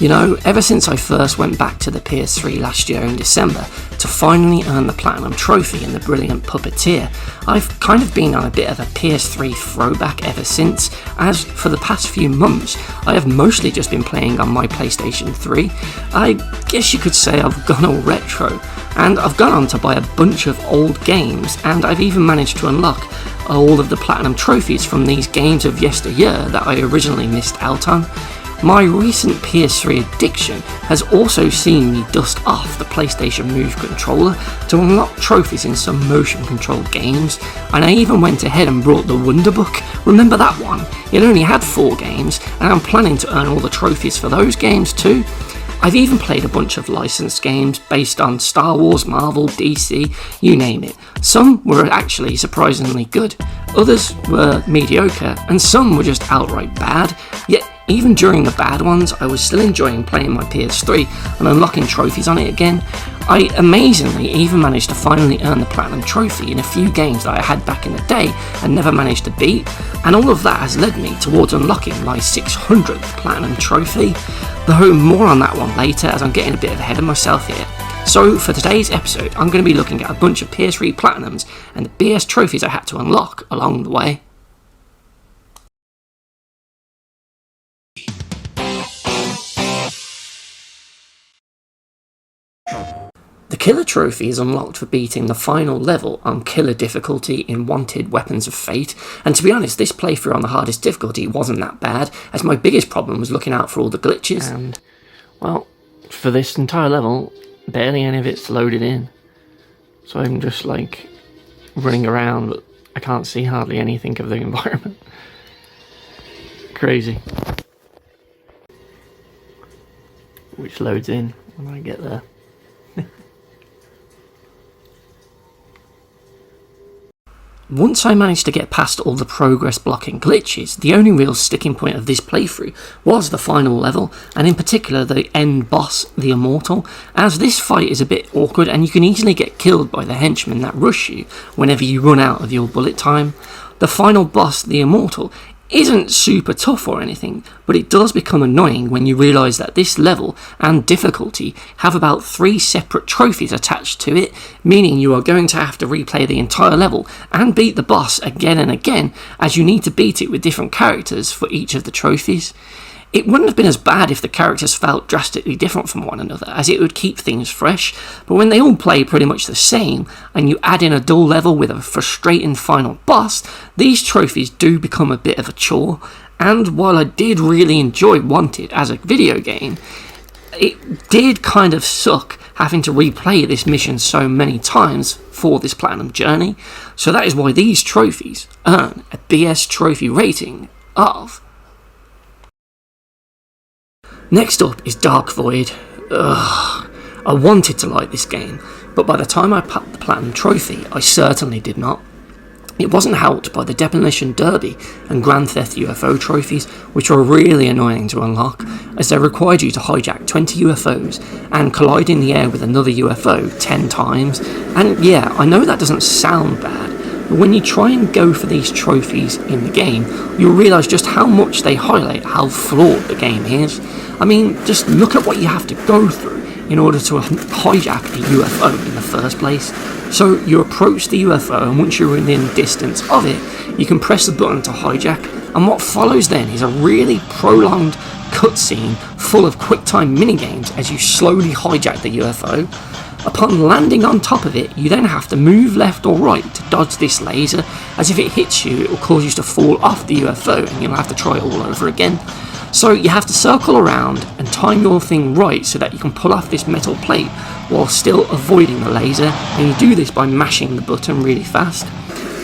You know, ever since I first went back to the PS3 last year in December to finally earn the Platinum Trophy in the brilliant Puppeteer, I've kind of been on a bit of a PS3 throwback ever since, as for the past few months I have mostly just been playing on my PlayStation 3. I guess you could say I've gone all retro, and I've gone on to buy a bunch of old games, and I've even managed to unlock all of the Platinum Trophies from these games of yesteryear that I originally missed out on. My recent PS3 addiction has also seen me dust off the PlayStation Move controller to unlock trophies in some motion-controlled games, and I even went ahead and brought the Wonder Book. Remember that one? It only had 4 games, and I'm planning to earn all the trophies for those games too. I've even played a bunch of licensed games based on Star Wars, Marvel, DC, you name it. Some were actually surprisingly good, others were mediocre, and some were just outright bad, yet even during the bad ones, I was still enjoying playing my PS3 and unlocking trophies on it again. I amazingly even managed to finally earn the Platinum Trophy in a few games that I had back in the day and never managed to beat, and all of that has led me towards unlocking my 600th Platinum Trophy, though more on that one later as I'm getting a bit ahead of myself here. So for today's episode, I'm going to be looking at a bunch of PS3 Platinums and the BS trophies I had to unlock along the way. The Killer Trophy is unlocked for beating the final level on Killer difficulty in Wanted Weapons of Fate, and to be honest, this playthrough on the hardest difficulty wasn't that bad, as my biggest problem was looking out for all the glitches. And, well, for this entire level, barely any of it's loaded in. So I'm just, like, running around, but I can't see hardly anything of the environment. Crazy. Which loads in when I get there. Once I managed to get past all the progress blocking glitches, the only real sticking point of this playthrough was the final level, and in particular the end boss, the Immortal, as this fight is a bit awkward and you can easily get killed by the henchmen that rush you whenever you run out of your bullet time. The final boss, the Immortal, isn't super tough or anything, but it does become annoying when you realise that this level and difficulty have about 3 separate trophies attached to it, meaning you are going to have to replay the entire level and beat the boss again and again, as you need to beat it with different characters for each of the trophies. It wouldn't have been as bad if the characters felt drastically different from one another, as it would keep things fresh, but when they all play pretty much the same, and you add in a dull level with a frustrating final boss, these trophies do become a bit of a chore. And while I did really enjoy Wanted as a video game, it did kind of suck having to replay this mission so many times for this Platinum journey, so that is why these trophies earn a BS trophy rating of... Next up is Dark Void. Ugh, I wanted to like this game, but by the time I packed the Platinum Trophy, I certainly did not. It wasn't helped by the Demolition Derby and Grand Theft UFO trophies, which were really annoying to unlock, as they required you to hijack 20 UFOs and collide in the air with another UFO 10 times. And yeah, I know that doesn't sound bad, but when you try and go for these trophies in the game, you'll realise just how much they highlight how flawed the game is. I mean, just look at what you have to go through in order to hijack a UFO in the first place. So you approach the UFO, and once you're within distance of it, you can press the button to hijack, and what follows then is a really prolonged cutscene full of quick-time minigames as you slowly hijack the UFO. Upon landing on top of it, you then have to move left or right to dodge this laser, as if it hits you, it will cause you to fall off the UFO and you'll have to try it all over again. So you have to circle around and time your thing right so that you can pull off this metal plate while still avoiding the laser, and you do this by mashing the button really fast.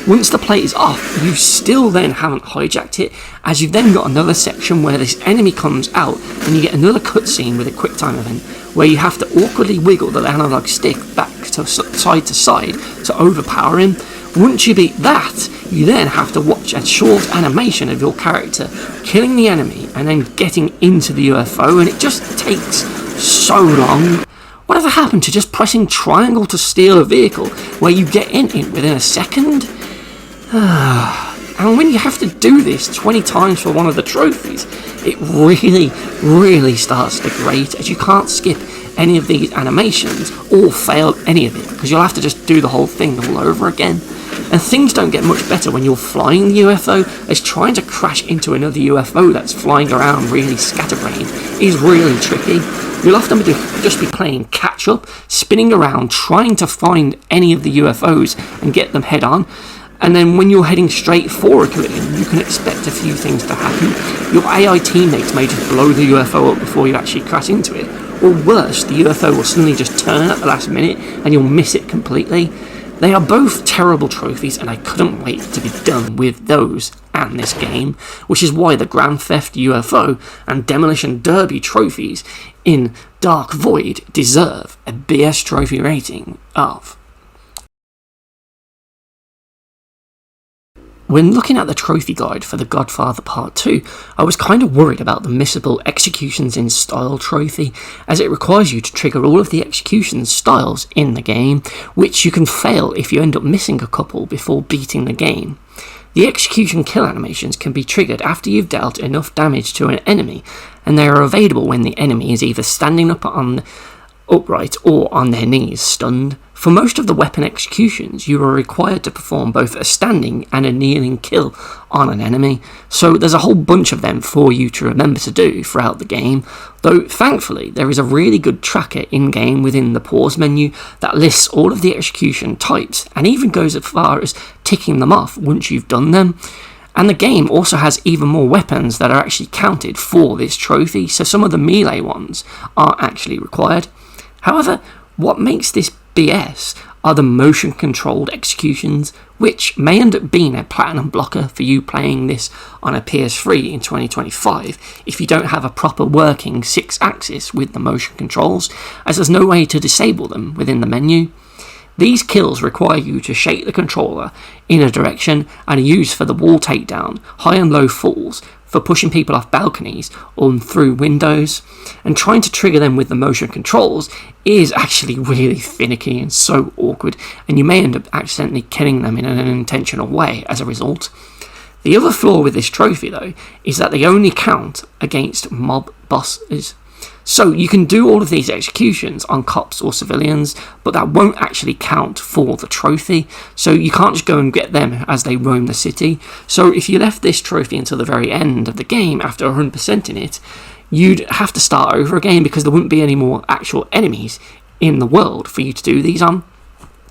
Once the plate is off, you still then haven't hijacked it, as you've then got another section where this enemy comes out and you get another cutscene with a quick time event where you have to awkwardly wiggle the analog stick back to side to overpower him. Once you beat that, you then have to watch a short animation of your character killing the enemy and then getting into the UFO, and it just takes so long. Whatever happened to just pressing triangle to steal a vehicle where you get in it within a second? And when you have to do this 20 times for one of the trophies, it really starts to grate, as you can't skip any of these animations or fail any of it, because you'll have to just do the whole thing all over again. And things don't get much better when you're flying the UFO, as trying to crash into another UFO that's flying around really scatterbrained is really tricky. You'll often just be playing catch up, spinning around, trying to find any of the UFOs and get them head on. And then when you're heading straight for a collision, you can expect a few things to happen. Your AI teammates may just blow the UFO up before you actually crash into it. Or worse, the UFO will suddenly just turn at the last minute and you'll miss it completely. They are both terrible trophies, and I couldn't wait to be done with those and this game, which is why the Grand Theft UFO and Demolition Derby trophies in Dark Void deserve a BS trophy rating of. When looking at the trophy guide for The Godfather Part 2, I was kind of worried about the missable Executions in Style trophy, as it requires you to trigger all of the execution styles in the game, which you can fail if you end up missing a couple before beating the game. The execution kill animations can be triggered after you've dealt enough damage to an enemy, and they are available when the enemy is either standing up on upright or on their knees stunned. For most of the weapon executions, you are required to perform both a standing and a kneeling kill on an enemy, so there's a whole bunch of them for you to remember to do throughout the game, though thankfully there is a really good tracker in-game within the pause menu that lists all of the execution types and even goes as far as ticking them off once you've done them. And the game also has even more weapons that are actually counted for this trophy, so some of the melee ones are actually required. However, what makes this BS are the motion controlled executions, which may end up being a platinum blocker for you playing this on a PS3 in 2025 if you don't have a proper working 6-axis with the motion controls, as there's no way to disable them within the menu. These kills require you to shake the controller in a direction and are used for the wall takedown, high and low falls, for pushing people off balconies or through windows, and trying to trigger them with the motion controls is actually really finicky and so awkward, and you may end up accidentally killing them in an unintentional way as a result. The other flaw with this trophy though is that they only count against mob bosses. So you can do all of these executions on cops or civilians, but that won't actually count for the trophy, so you can't just go and get them as they roam the city. So if you left this trophy until the very end of the game after 100%ing it, you'd have to start over again because there wouldn't be any more actual enemies in the world for you to do these on.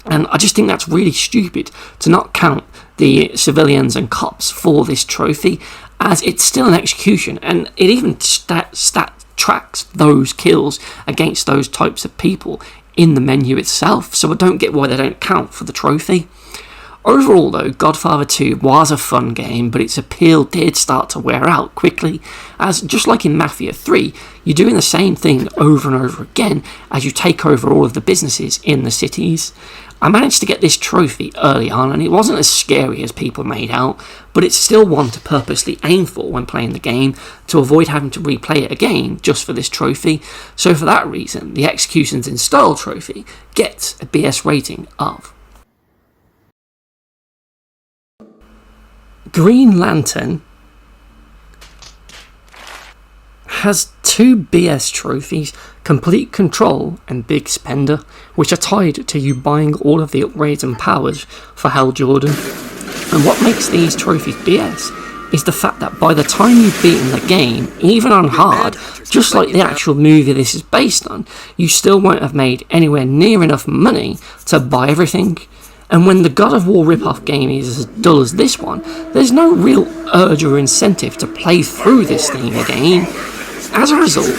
And I just think that's really stupid to not count the civilians and cops for this trophy, as it's still an execution, and it even tracks those kills against those types of people in the menu itself, so I don't get why they don't count for the trophy. Overall though, Godfather 2 was a fun game, but its appeal did start to wear out quickly, as just like in Mafia 3, you're doing the same thing over and over again as you take over all of the businesses in the cities. I managed to get this trophy early on, and it wasn't as scary as people made out, but it's still one to purposely aim for when playing the game, to avoid having to replay it again just for this trophy. So for that reason, the Executions in Style trophy gets a BS rating of. Green Lantern has 2 BS trophies, Complete Control and Big Spender, which are tied to you buying all of the upgrades and powers for Hal Jordan. And what makes these trophies BS is the fact that by the time you've beaten the game, even on hard, just like the actual movie this is based on, you still won't have made anywhere near enough money to buy everything. And when the God of War rip-off game is as dull as this one, there's no real urge or incentive to play through this thing again. As a result,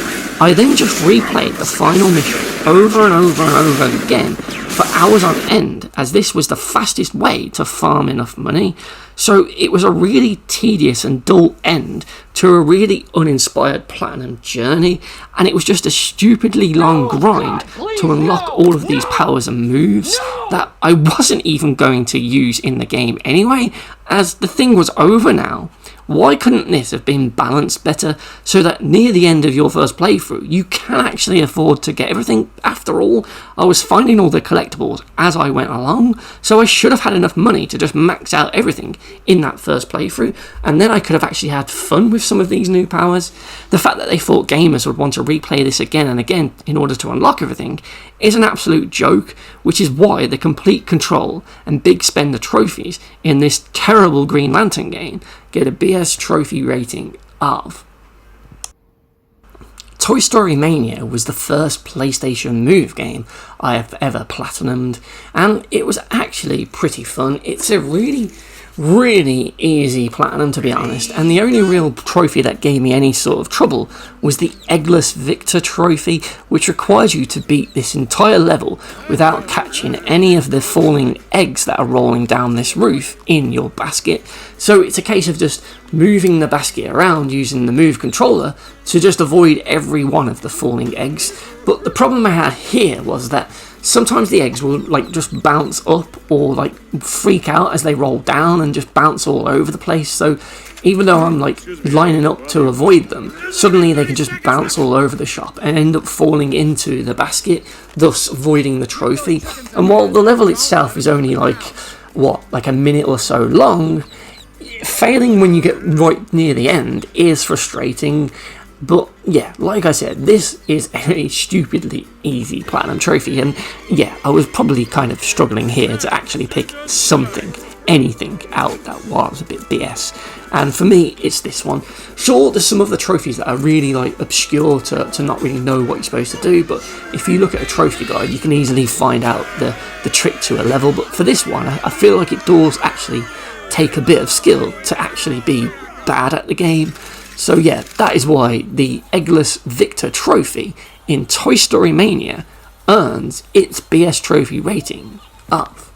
I then just replayed the final mission over and over and over again for hours on end, as this was the fastest way to farm enough money. So it was a really tedious and dull end to a really uninspired platinum journey, and it was just a stupidly long grind to unlock all of these powers and moves that I wasn't even going to use in the game anyway, as the thing was over now. Why couldn't this have been balanced better so that near the end of your first playthrough you can actually afford to get everything? After all, I was finding all the collectibles as I went along, so I should have had enough money to just max out everything in that first playthrough, and then I could have actually had fun with some of these new powers. The fact that they thought gamers would want to replay this again and again in order to unlock everything is an absolute joke, which is why the complete control and big spender trophies in this terrible Green Lantern game get a BS trophy rating of. Toy Story Mania was the first PlayStation Move game I have ever platinumed, and it was actually pretty fun. It's a really easy platinum, to be honest, and the only real trophy that gave me any sort of trouble was the Eggless Victor trophy, which requires you to beat this entire level without catching any of the falling eggs that are rolling down this roof in your basket. So it's a case of just moving the basket around using the Move controller to just avoid every one of the falling eggs. But the problem I had here was that sometimes the eggs will just bounce up or freak out as they roll down and just bounce all over the place. So even though I'm lining up to avoid them, suddenly they can just bounce all over the shop and end up falling into the basket, thus avoiding the trophy. And while the level itself is only a minute or so long, failing when you get right near the end is frustrating. But yeah, like I said, this is a stupidly easy platinum trophy, and yeah, I was probably kind of struggling here to actually pick anything out that was a bit BS. And for me, it's this one. Sure, there's some of the trophies that are really obscure to not really know what you're supposed to do, but if you look at a trophy guide, you can easily find out the trick to a level. But for this one, I feel like it does actually take a bit of skill to actually be bad at the game. So yeah, that is why the Eggless Victor trophy in Toy Story Mania earns its BS trophy rating of.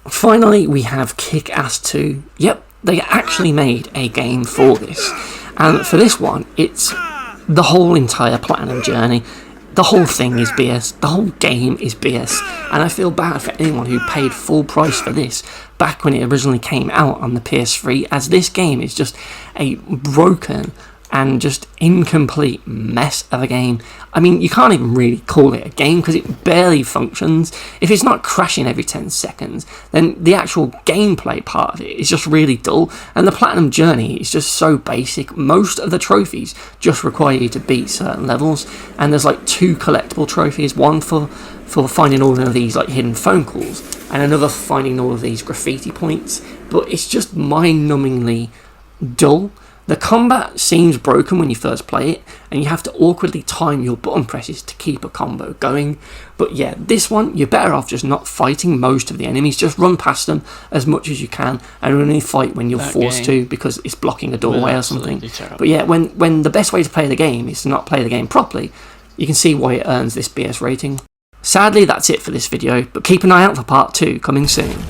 Finally, we have Kick-Ass 2. Yep, they actually made a game for this. And for this one, it's the whole entire platinum journey. The whole thing is BS, the whole game is BS, and I feel bad for anyone who paid full price for this back when it originally came out on the PS3, as this game is just a broken and just incomplete mess of a game. I mean, you can't even really call it a game because it barely functions. If it's not crashing every 10 seconds, then the actual gameplay part of it is just really dull, and the platinum journey is just so basic. Most of the trophies just require you to beat certain levels, and there's 2 collectible trophies, one for finding all of these hidden phone calls, and another for finding all of these graffiti points, but it's just mind-numbingly dull. The combat seems broken when you first play it, and you have to awkwardly time your button presses to keep a combo going. But yeah, this one, you're better off just not fighting most of the enemies, just run past them as much as you can, and only fight when you're forced to, because it's blocking a doorway or something. Terrible. But yeah, when the best way to play the game is to not play the game properly, you can see why it earns this BS rating. Sadly, that's it for this video, but keep an eye out for part 2 coming soon.